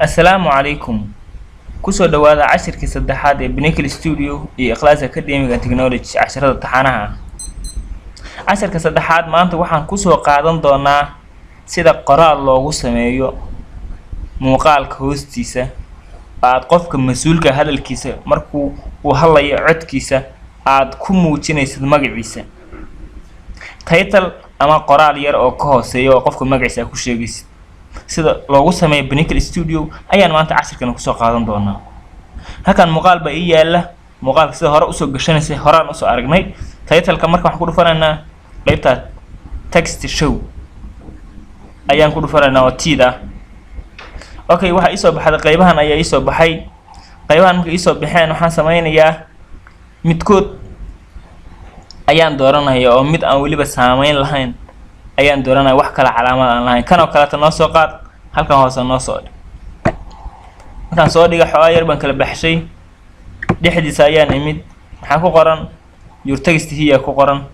السلام عليكم. kusoo dhawaada cashirkii saddexaad ee Pinnacle Studio iyo Ikhlas Academic and Technology casharada taxanaha. Cashirka saddexaad maanta waxaan ku soo qaadan doonaa sida qoraal loogu sameeyo muuqaalka hoostiisa aad qofka mas'uulka hadalkiisa markuu uu hadlayo codkiisa aad ku muujinaysid magaciisa. Title ama qoraal yar oo ka hooseeyo oo qofka magaciisa ku sheegaysid. sida loogu sameeyo Pinnacle Studio ayaan maanta cashirkan ku soo qaadan doonaa. halkan muuqaal ba yaala muuqaalka sida hore u soo gashanaysa horaan u soo aragnay title-ka marka waxaan ku dhufanaynaa qaybta text show ayaan ku dhufanaynaa oo tiida. okay waxa isoo baxay qaybahan ayaa isoo baxay qaybahan markay isoo baxeen waxaan sameynayaa midkood ayaan dooranayaa oo mid aan waliba saameyn lahayn ayaan dooranay wax kala calaamad aan lahayn kan oo kale ta noo soo qaad halkan hoose noo soo dhig markaan soo dhiga xogaa yar baan kala baxshay dhexdiisa ayaan imid waxaan ku qoran your text here ku qoran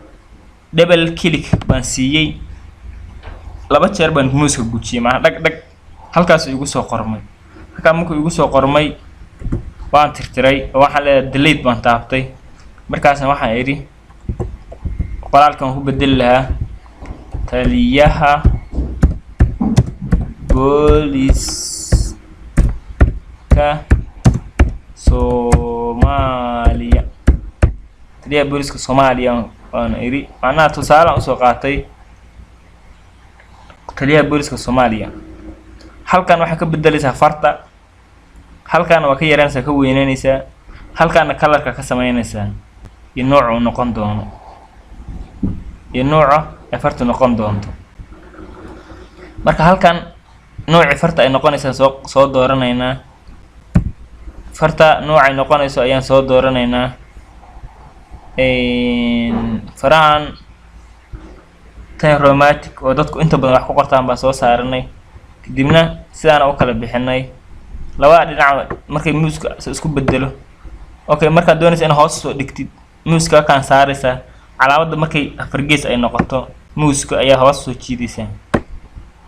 double click baan siiyay laba jeer baan muuska gujiyay ma dhag dhag halkaas igu soo qormay halkaan markuu igu soo qormay waan tirtiray waxaan leeyahay delete baan taabtay markaasna waxaan idhi qoraalkan ku bedel lahaa taliyaha booliska Soomaaliya taliyaha booliska Soomaaliya waan iri macnaha tusaale aan soo qaatay taliyaha booliska Soomaaliya halkan waxa ka bedelaysaa farta halkan waa ka yareynaysaa ka weynaynaysaa halkan colorka ka sameynaysaa iyo nooc uu noqon doono iyo nooca farta noqon doonto marka halkan nooci farta ay noqonaysaa soo dooranaynaa farta noocay noqonayso ayaan soo dooranaynaa farahan tan romantic oo dadku inta badan wax ku qortaan baan soo saaranay kadibna sidaan u kala bixinay labada dhinac markay muuska isku bedelo okay marka doonaysa in hoos soo dhigtid muuska kan saaraysa calaamada markay afar gees ay noqoto muuska ayaa hoos soo jiidaysa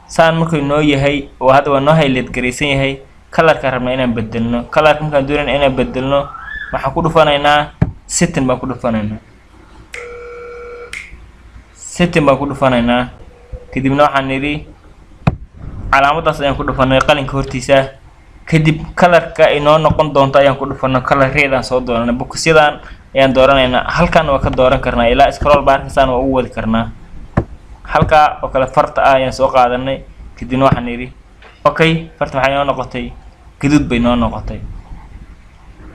saan markay noo yahay oo hadda waa noo highlight gareysan yahay colorka rabna inaan bedelno colorka markaan doonayna inaan bedelno waxaan ku dhufanaynaa setting baan ku dhufanaynaa kadibna waxaan niri calaamadaas ayaan ku dhufanay qalinka hortiisa kadib colorka ay noo noqon doonto ayaan ku dhufanay color-reedaan soo dooranay boxyadan ayaan dooranaynaa halkan waa ka dooran karnaa ilaa scroll bar saan waa u wadi karnaa halka oo kale farta ayaan soo qaadanay kadibna waxaan niri okay farta waxay noo noqotay gaduud bay noo noqotay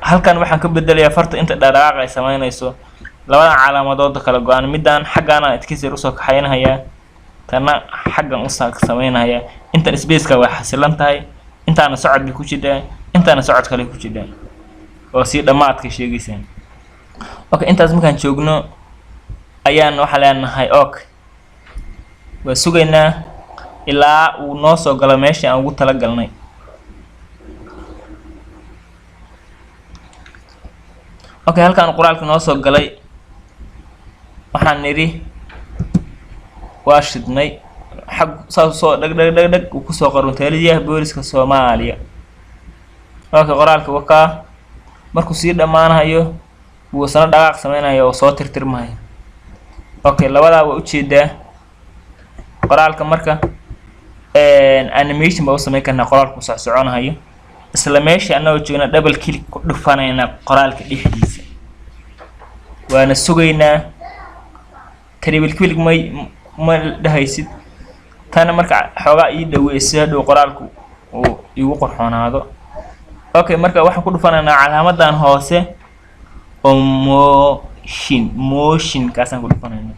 halkan waxaan ka bedelayaa farta inta dhaqdhaqaaq ay sameynayso labada calaamadood kala go'an midaan xaggaana adkaysi u soo kaxaynayaa tana xaggan u sameynaya inta space-ka waa xasilan tahay intaana socod ku jidaan intaana socod kale ku jidaan oo si dhamaadka sheegaysan okay intaas markaan joogno ayaan waxa leenahay okay waa sugaynaa ilaa uu noo soo galo meeshii aan ugu tala galnay okay halkaan qoraalka noo soo galay waxaan niri waa shidnay xag soo dhag uu ku soo qoran taliyaha booliska Soomaaliya okay qoraalka wakaa markuu sii dhamaanayo wuu sana dhaqaaq sameynayo oo soo tirtirmayo okay labada waa u jeedaa qoraalka marka animation baa u sameyn karnaa qoraalku soo soconayo isla meeshii anagoo joogna double click ku dhufanayna qoraalka dhexdiisa waana sugaynaa triple click ma dhahaysid tan marka xogaa ii dhaweysay hadhow qoraalku uu igu qorxoonaado okay marka waxaan ku dhufanaynaa calaamadan hoose oo motion kaasaan ku dhufanaynaa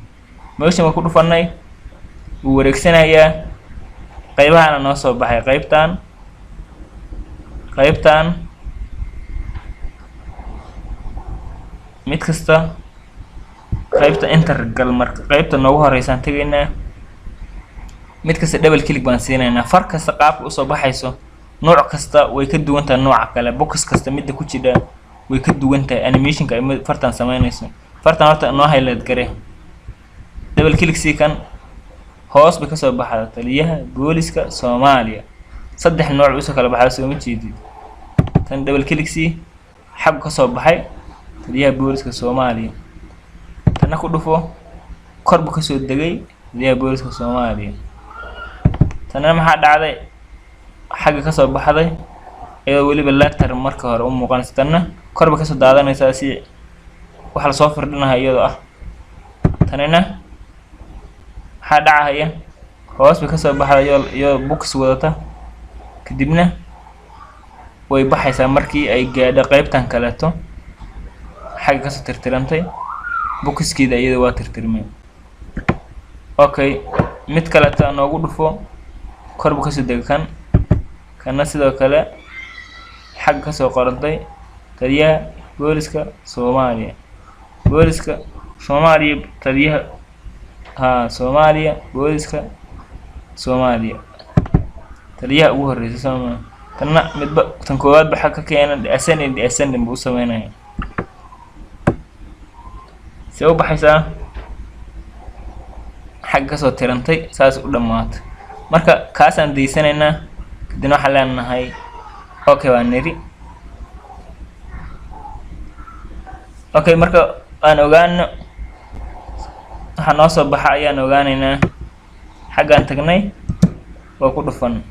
motion ku dhufanay uu wareegsanayaa qaybahana noo soo baxay qaybtan mid kasta qaybta enter gal marka qaybta noogu horeysaan tagaynaa mid kasta double click baan siinaynaa far kasta qaabka u soo baxayso nooc kasta way ka duwan tahay nooca kale box kasta mid ku jira way ka duwan tahay animation-ka ay fartan sameynayso fartan horta noo highlight garee double click si kan hoos ba ka soo baxda taliyaha booliska Soomaaliya saddex nooc usoo kala baxay soo ma jeedid tan double click si xag ka soo baxay taliyaha booliska Soomaaliya tan ku dhufo korba ka soo degay taliyaha booliska Soomaaliya tan maxaa dhacday xag ka soo baxday iyadoo waliba letter marka hore u muuqanaysa tan korba ka soo daadanaysa si waxa la soo firdhinayo iyadoo ah tanina waxa dhacaya hoos ka soo baxday iyo box wadata kadibna way baxaysaa markii ay gaadho qaybtan kaleeto xag ka soo tirtirantay boxkeeda iyadoo waa tirtirmay okay mid kaleeto noogu dhufo korba ka soo degan kana sidoo kale xag ka soo qorantay taliyaha booliska Soomaaliya booliska Soomaaliya taliyaha Soomaaliya booliska Soomaaliya taliyaha ugu horreeyay Soomaaliya tanna midba tan koowaad ba xag ka keenan ascending buu sameeyay soo baxaysa xag ka soo tirantay saas u dhamaatay marka kaasaan deysanaynaa kadibna waxa leenahay okay waa niri okay marka aan ogaano waxa noo soo baxa ayaan ogaanaynaa xagaan tagnay waa ku dhufan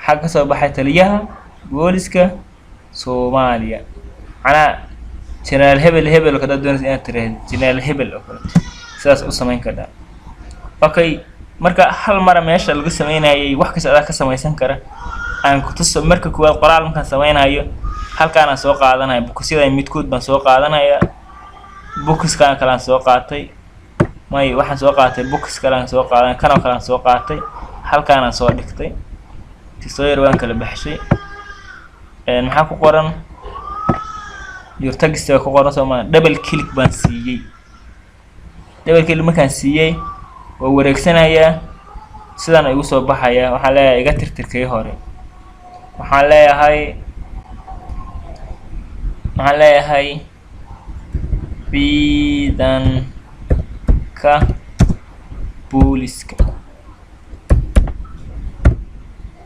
xag ka soo baxay taliyaha booliska Soomaaliya ana General Hebel ka doonaysa inaad tiraahdo General Hebel oo kale sidaas u sameyn kara okay marka hal mar meesha lagu sameeyay wax kasta ka samaysan kara aan ku tuso marka kuwa qoraal markaan sameynayo halkaan aan soo qaadanayo boxyada midkood baan soo qaadanaya boxkan kale aan soo qaatay may waxaan soo qaatay box kale aan soo qaadan kana kale aan soo qaatay halkaan aan soo dhigtay tisooyar waan kala baxshay maxaa ku qoran your text ku qoran Soomaali double click baan siiyay double click markaan siiyay oo wareegsanaya sidaan ay ugu soo baxaya waxa leeyahay iga tirtirkay hore waxaan leeyahay bidan ka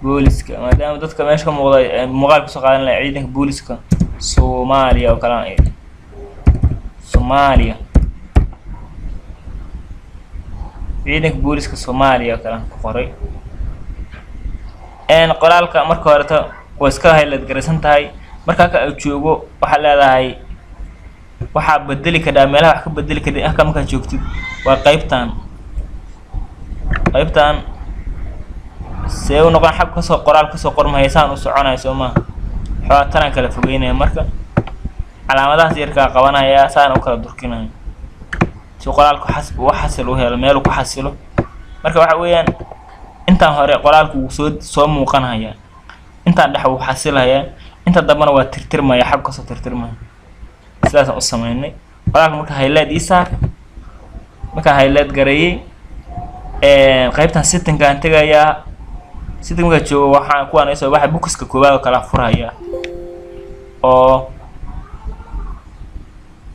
booliska maadaama dadka meesha ka muuqda muuqaal ka soo qaadan lahayd ciidanka booliska Soomaaliya oo kale Soomaaliya ciidanka booliska Soomaaliya oo kale ku qoray qoraalka marka hore waa iska highlight garaysan tahay marka ka joogo waxa leedahay waxa bedeli kada meelaha wax ka bedeli kada ah marka joogtid waa qaybtan see u noqon xag ka soo qoraal ka soo qormahaysaan u soconayso ma xawatan kala fogeynaya marka calaamadahaas yarka qabanaya saan u kala durkinayo si qoraalku xasil u helo meel ku xasilo marka waxa weeyaan intaan hore qoraalku soo muuqanaya intaan dhax uu xasilaya inta dambana waa tirtirmaya xag ka soo tirtirmaya sidaas u sameeynay qoraalku marka highlight isaar marka highlight gareeyay qaybtan setting aan tagaya setting ka joogo waxaan ku aanayso waxa boxka koobaad kala furaya oo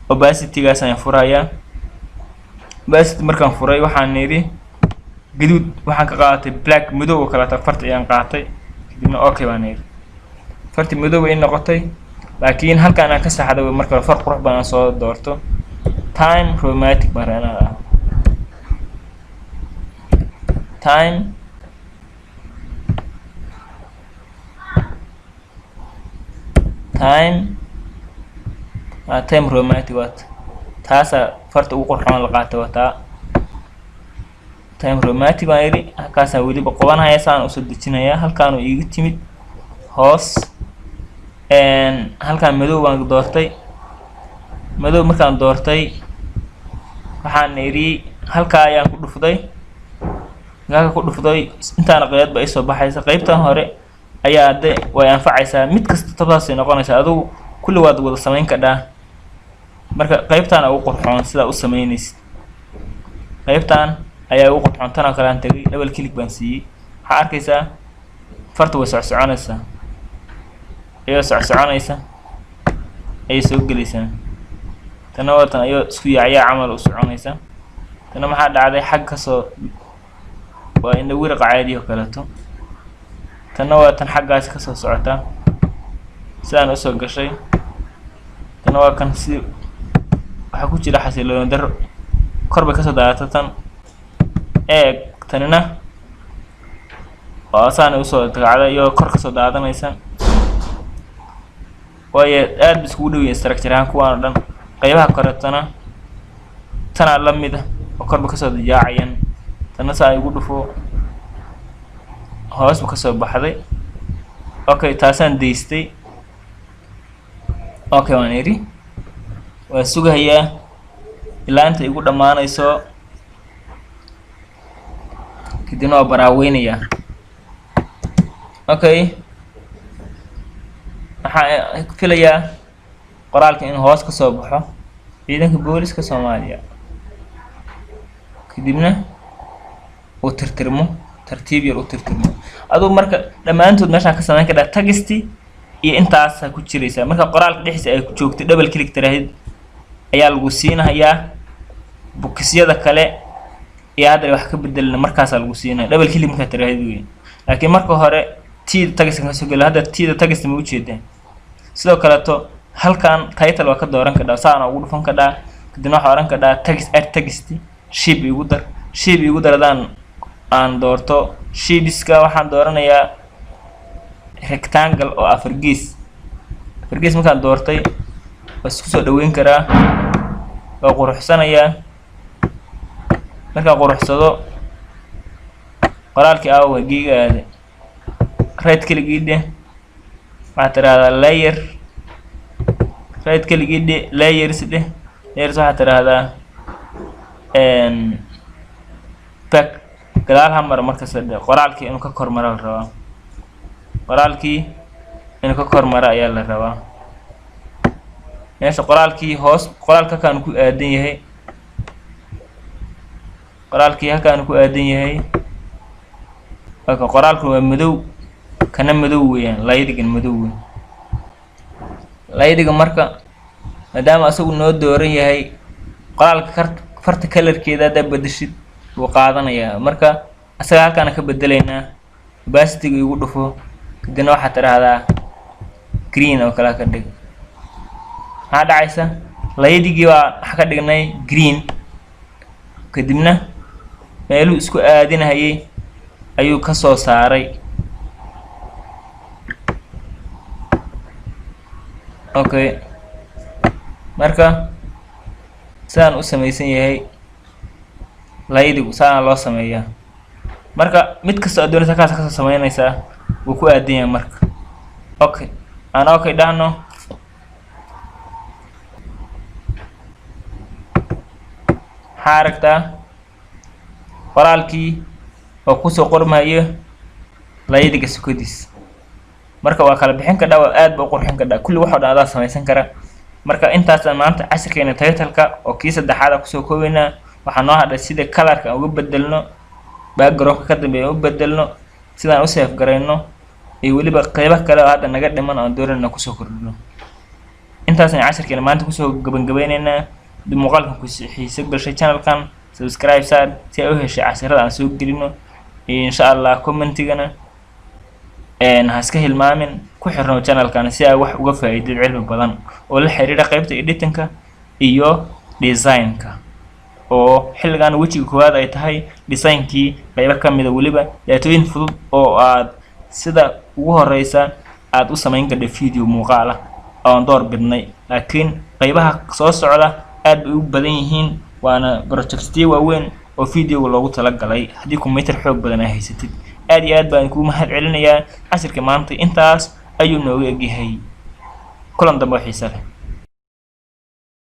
opacity gaas aan furaya bas markaan furay waxaan niri gaduud waxaan ka qaatay black madow oo kala farta ayaan qaatay kadibna okay baan niri farti madow ay noqotay laakiin halkaan aan ka saxday marka farq qurux badan soo doorto time chromatic marana time chromatic what taasa farta ugu qurxoon la qaato wata time chromatic baan yiri halkaas waliba qabanaya saan u soo dejinaya halkaan uu iga timid hoos halkaan madow baan doortay madow markaan doortay waxaan yiri halka ayaan ku dhufday intaan qeybad ba soo baxaysa qaybtan hore ayaa way anfacaysaa mid kasta tabaas ay noqonaysaa adigu kulli waad wada sameyn kadhaa marka qaybtan ugu qurxoon sida u sameynaysid qaybtan ayaa ugu qurxoon tan kale aan tagay double click baan siiyay waxa arkaysaa farta way soconaysaa ay soo galaysaa tan watan ayo isku yaacaya camal u soconaysaa tan maxaa dhacday xag ka soo waa in wiir qaadi oo kale to tanna waa tan xaggaas ka soo socota sidaan u soo gashay tanna waa kan si waxa ku jira xasiloon dar korba ka soo daata tan tanina oo asaan u soo tagacday iyo kor ka soo daadanaysa waaye aad isku dhow structure ahaan kuwaan dhan qaybaha koretana tana la mid ah oo korba ka soo diyaacayaan tanna saa ay ugu dhufo hoos ka soo baxday okay taasaan deystay okay waan iri waa sugayaa ilaa inta igu dhamaanayso kadibna waa baraaweynaya okay waxaan filayaa qoraalka in hoos ka soo baxo ciidanka booliska Soomaaliya kadibna uu tirtirmo tartiib yar u tirtirmo adoo marka dhamaantood meesha ka sameyn kara tagisti iyo intaas ku jiraysa marka qoraalka dhexdiisa ay ku joogto double click tiraahid ayaa lagu siinayaa bokisyada kale iyo hadda wax ka bedelna markaas lagu siinayaa double click marka tiraahid weey laakiin marka hore tiida tagista ka soo gal hadda tiida tagista ma u jeedaan sidoo kale to halkan title waa ka dooran karaa saana ugu dhufan karaa kadibna waxa oran karaa tagist add tagisti shape igu daradaan aan doorto shapes-ka waxaan dooranayaa rectangle oo afar gees markaan doortay waa isku soo dhaweyn karaa waa quruxsanayaa markaan quruxsado qoraalkii aawa gigaade right click waxaa tiraahdaa layer right click layers waxaa tiraahdaa pack gadaal hamar marka saddex qoraalkii inuu ka kormaro la rabaa qoraalkii inuu ka kormaro ayaa la rabaa meesha qoraalkii hoos qoraalka kan ku aadan yahay qoraalkii halkaan ku aadan yahay marka qoraalku waa madow kana madow weeyaan laydigan madow weey laydiga marka maadaama asagu noo dooran yahay qoraalka farta colorkeeda da bedeshid uu qaadanayaa marka asaga halkaan ka bedeleynaa opacity igu dhufo kadibna waxa tiraahdaa green oo kala ka dhig waxa dhacaysa laydigii waa ka dhignay green kadibna meelu isku aadinayay ayuu ka soo saaray okay marka saan u sameeysan yahay laydigu saan loo sameeyaa marka mid kasta oo doonaysa ka soo sameeynaysa uu ku aadan yahay marka okay ana okay dhahno xaragta qoraalkii oo ku soo qormayo laydiga sukadiis marka waa kala bixin ka dhaw aad buu qurxin ka dhaw kulli waxa dhan aad sameeysan kara marka intaas maanta casharkeena title-ka oo kii saddexaad ku soo koobayna waxaan noo hadhay sida color-ka uga bedelno background-ka ka dambeeyo u bedelno sidaan u save gareyno iyo waliba qaybaha kale oo hadda naga dhiman oo doonayna ku soo kordhino intaasna casharkeena maanta ku soo gabagabeynayna muuqaalkan ku xiiso gashay channel-kan subscribe saar si ay u heshay casharada aan soo gelino insha Allah comment-igana ha iska hilmaamin ku xirno channel-kan si ay wax uga faa'iido cilmi badan oo la xiriira qaybta editing-ka iyo design-ka oo xilligan wajiga koowaad ay tahay design-kii qayb ka mid ah waliba daatooyin fudud oo aad sida ugu horeysa aad u sameyn karto video muuqaal ah oo door bidnay laakiin qaybaha soo socda aad bay u badan yihiin waana projects-tii waaweyn oo video loogu talagalay haddii computer xoog badan ay haysatid aad iyo aad baan ku mahad celinayaa casharka maanta intaas ayuu nooga egyahay kulan dambe xiiso leh